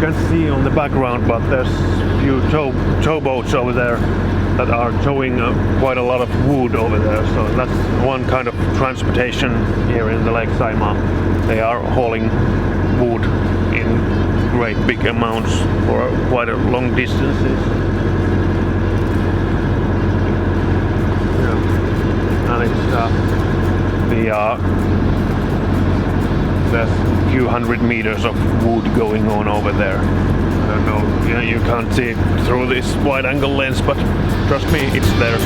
can see on the background, but there's a few towboats over there that are towing quite a lot of wood over there. So that's one kind of transportation here in the lakesaimaa. They are hauling wood in great big amounts for quite a long distances. Yeah. And there's a few hundred meters of wood going on over there. I don't know, yeah, you can't see it through this wide angle lens, but trust me, it's there.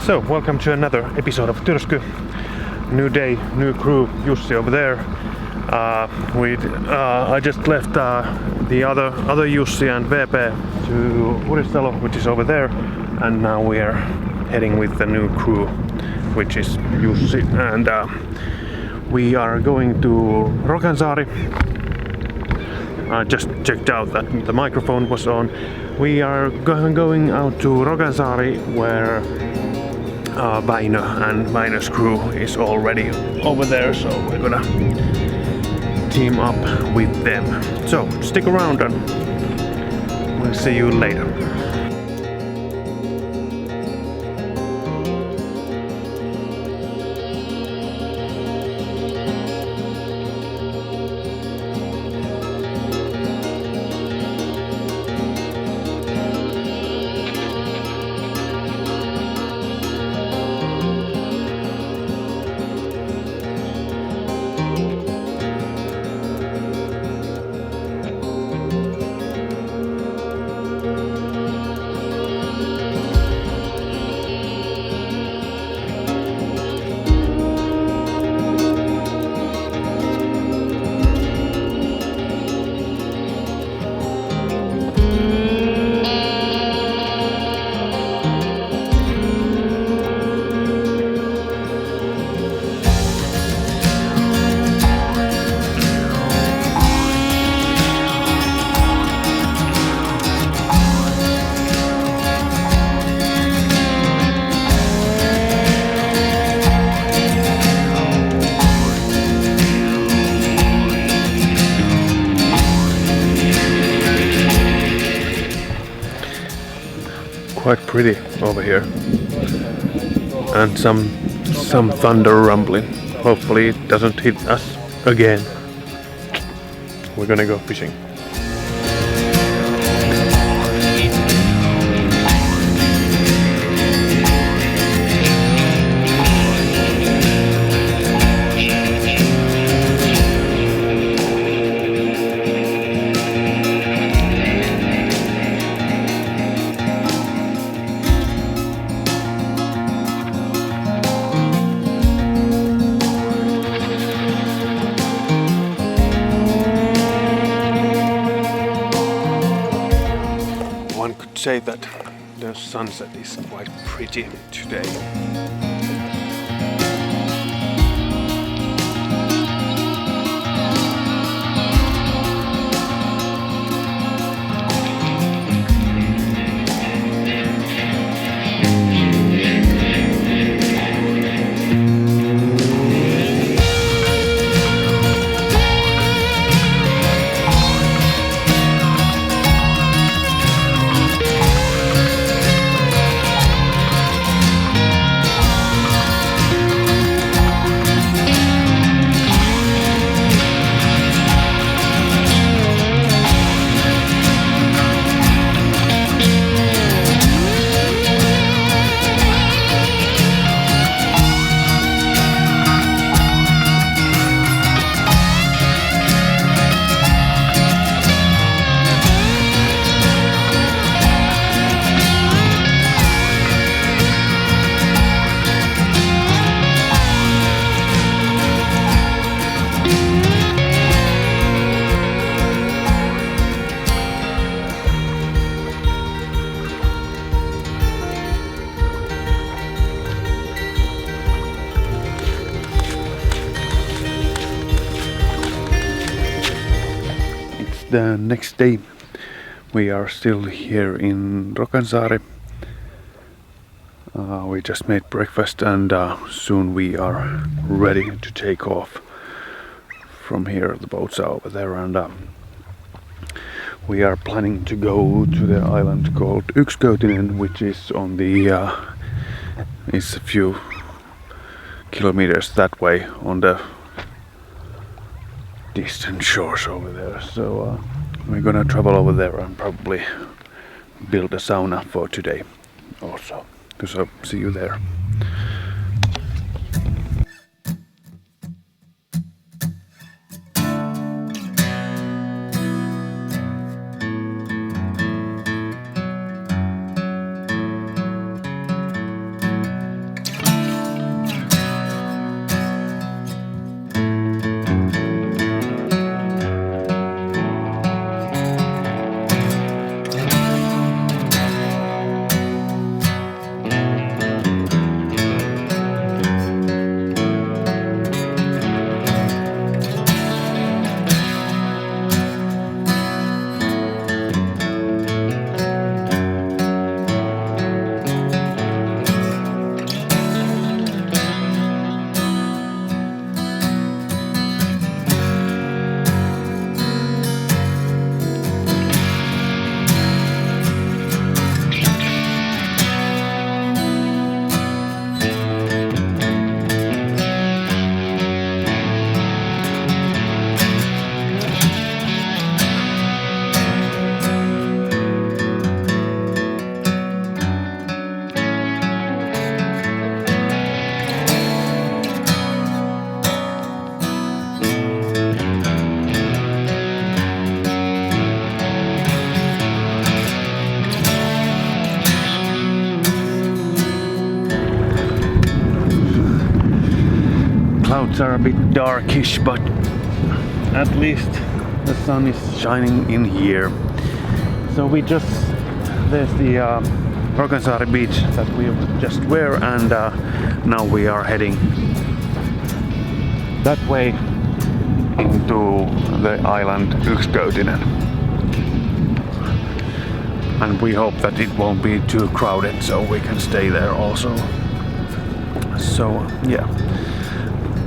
So, welcome to another episode of Tyrsky. New day, new crew, Jussi over there. I just left the other Jussi and VP to Uudessalo, which is over there, and now we are heading with the new crew, which is Jussi, and we are going to Rockansaari. I just checked out that the microphone was on. We are going out to Rockansaari, where Väinö and Väinö's crew is already over there, so we're gonna team up with them. So stick around and we'll see you later. Quite pretty over here, and some thunder rumbling. Hopefully it doesn't hit us again. We're gonna go fishing. Say that the sunset is quite pretty today. the next day. We are still here in Rokansaari. We just made breakfast and soon we are ready to take off from here. The boats are over there and we are planning to go to the island called Yksikötinen, which is on the is a few kilometers that way on the distant shores over there. So we're gonna travel over there and probably build a sauna for today also. So see you there. Clouds are a bit darkish, but at least the sun is shining in here. So there's the Rokansaari beach that we just were, and now we are heading that way into the island Yksikötinen. And we hope that it won't be too crowded so we can stay there also. So yeah,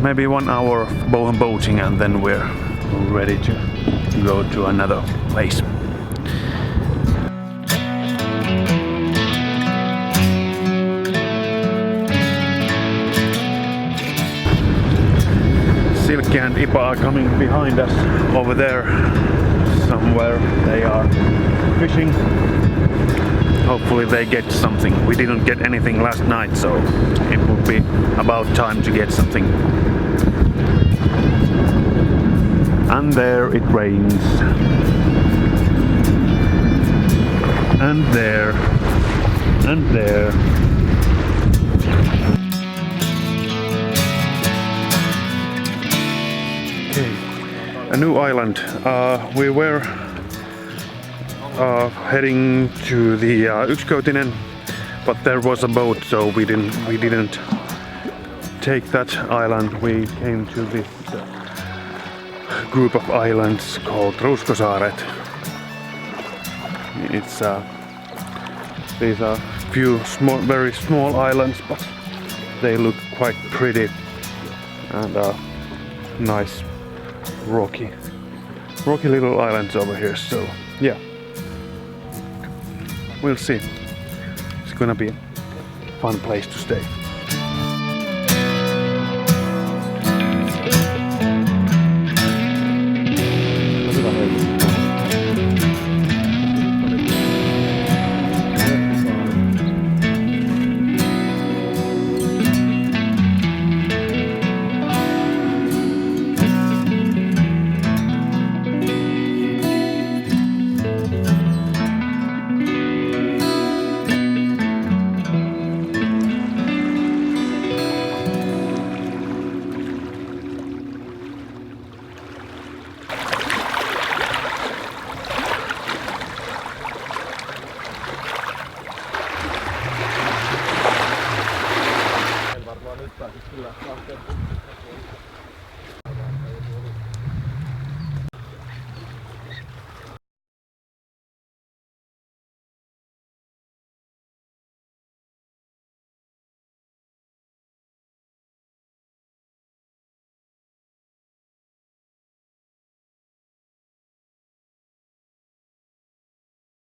maybe 1 hour of boating and then we're ready to go to another place. Silkki and Ipa are coming behind us over there somewhere. They are fishing. Hopefully they get something. We didn't get anything last night, so it would be about time to get something. And there it rains. And there. And there. Okay. A new island. We were heading to the Yksikötinen, but there was a boat, so we didn't take that island. We came to this group of islands called Ruskosaaret. It's these are few very small islands, but they look quite pretty and nice rocky little islands over here. So yeah. We'll see. It's gonna be a fun place to stay. Nyt pääsis kyllä lähteä